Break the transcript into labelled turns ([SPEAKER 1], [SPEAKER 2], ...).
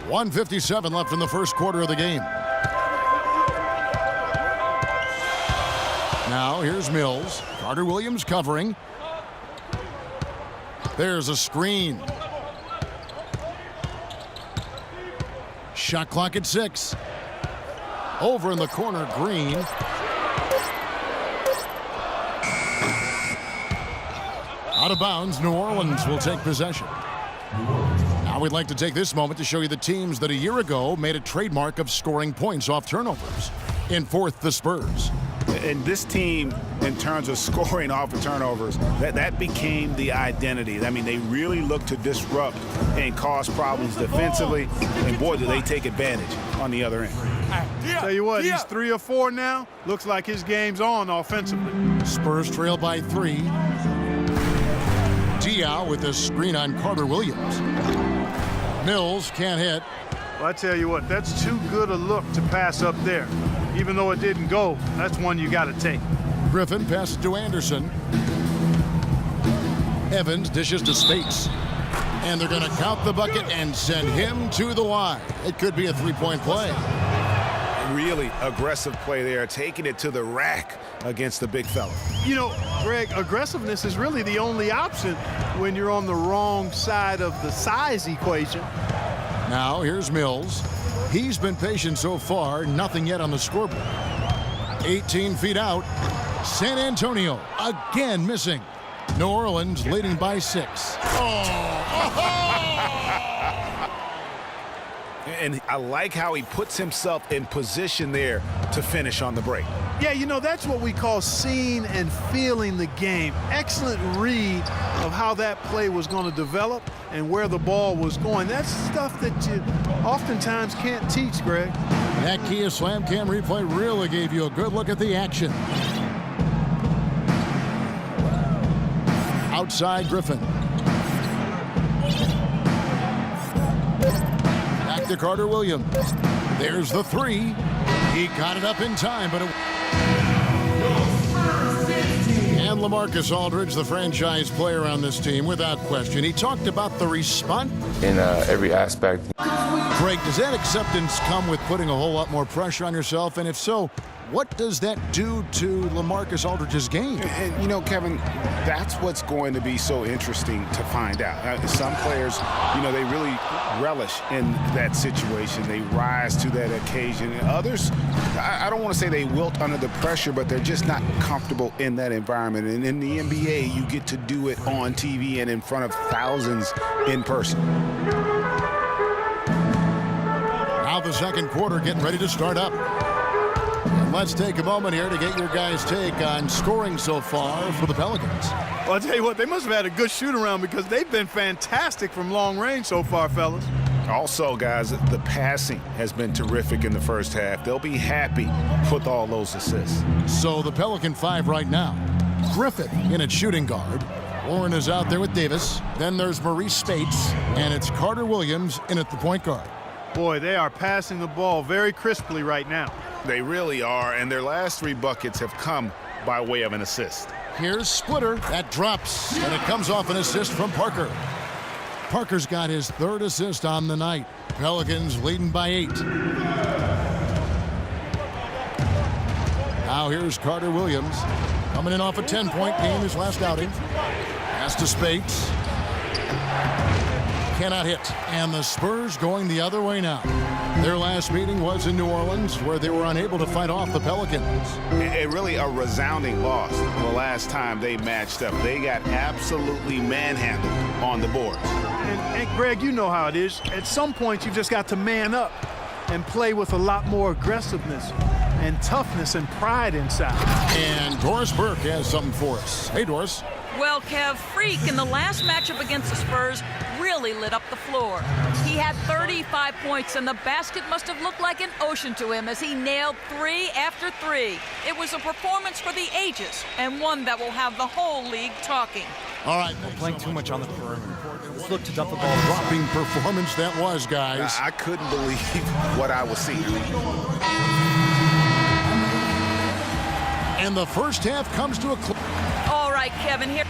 [SPEAKER 1] 1:57 left in the first quarter of the game. Now here's Mills. Carter Williams covering. There's a screen. Shot clock at 6. Over in the corner, Green. Out of bounds, New Orleans will take possession. Now we'd like to take this moment to show you the teams that a year ago made a trademark of scoring points off turnovers. In fourth, the Spurs.
[SPEAKER 2] And this team, in terms of scoring off of turnovers, that became the identity. I mean, they really look to disrupt and cause problems defensively, and boy, do they take advantage on the other end.
[SPEAKER 3] Tell you what, he's 3 or 4 now. Looks like his game's on offensively.
[SPEAKER 1] Spurs trail by 3. Diaw with a screen on Carter Williams. Mills can't hit.
[SPEAKER 3] Well, I tell you what, that's too good a look to pass up there. Even though it didn't go, that's one you got to take.
[SPEAKER 1] Griffin passes to Anderson. Evans dishes to Spates. And they're going to count the bucket and send him to the line. It could be a three-point play.
[SPEAKER 2] Really aggressive play there, taking it to the rack against the big fella.
[SPEAKER 3] You know, Greg, aggressiveness is really the only option when you're on the wrong side of the size equation.
[SPEAKER 1] Now here's Mills. He's been patient so far, nothing yet on the scoreboard. 18 feet out. San Antonio again missing. New Orleans leading by 6.
[SPEAKER 2] And I like how he puts himself in position there to finish on the break.
[SPEAKER 3] Yeah, you know, that's what we call seeing and feeling the game. Excellent read of how that play was going to develop and where the ball was going. That's stuff that you oftentimes can't teach, Greg.
[SPEAKER 1] That Kia Slam Cam replay really gave you a good look at the action. Outside Griffin. Back to Carter Williams. There's the 3. He got it up in time, but it... And LaMarcus Aldridge, the franchise player on this team, without question. He talked about the response.
[SPEAKER 4] In every aspect.
[SPEAKER 1] Greg, does that acceptance come with putting a whole lot more pressure on yourself? And if so, what does that do to LaMarcus Aldridge's game?
[SPEAKER 2] And, you know, Kevin, that's what's going to be so interesting to find out. Some players, you know, they really relish in that situation. They rise to that occasion. And others, I don't want to say they wilt under the pressure, but they're just not comfortable in that environment. And in the NBA, you get to do it on TV and in front of thousands in person.
[SPEAKER 1] Now the second quarter getting ready to start up. And let's take a moment here to get your guys' take on scoring so far for the Pelicans.
[SPEAKER 3] Well, I'll tell you what, they must have had a good shoot-around because they've been fantastic from long range so far, fellas.
[SPEAKER 2] Also, guys, the passing has been terrific in the first half. They'll be happy with all those assists.
[SPEAKER 1] So the Pelican 5 right now. Griffin in at shooting guard. Warren is out there with Davis. Then there's Maurice Spates. And it's Carter Williams in at the point guard.
[SPEAKER 3] Boy, they are passing the ball very crisply right now.
[SPEAKER 2] They really are, and their last 3 buckets have come by way of an assist.
[SPEAKER 1] Here's Splitter. That drops, and it comes off an assist from Parker. Parker's got his 3rd assist on the night. Pelicans leading by 8. Now here's Carter Williams. Coming in off a 10-point game his last outing. Pass to Spates. Cannot hit. And the Spurs going the other way now. Their last meeting was in New Orleans, where they were unable to fight off the Pelicans.
[SPEAKER 2] Really a resounding loss the last time they matched up. They got absolutely manhandled on the boards.
[SPEAKER 3] And Greg, you know how it is. At some point, you just got to man up and play with a lot more aggressiveness and toughness and pride inside.
[SPEAKER 1] And Doris Burke has something for us. Hey, Doris.
[SPEAKER 5] Well, Kev, Freak in the last matchup against the Spurs really lit up the floor. He had 35 points, and the basket must have looked like an ocean to him as he nailed 3 after 3. It was a performance for the ages, and one that will have the whole league talking.
[SPEAKER 1] All right.
[SPEAKER 6] We're playing too much on the perimeter. Let's look to dump the ball.
[SPEAKER 1] Dropping performance that was, guys.
[SPEAKER 2] I couldn't believe what I was seeing.
[SPEAKER 1] And the first half comes to a close.
[SPEAKER 5] All right, Kevin, here.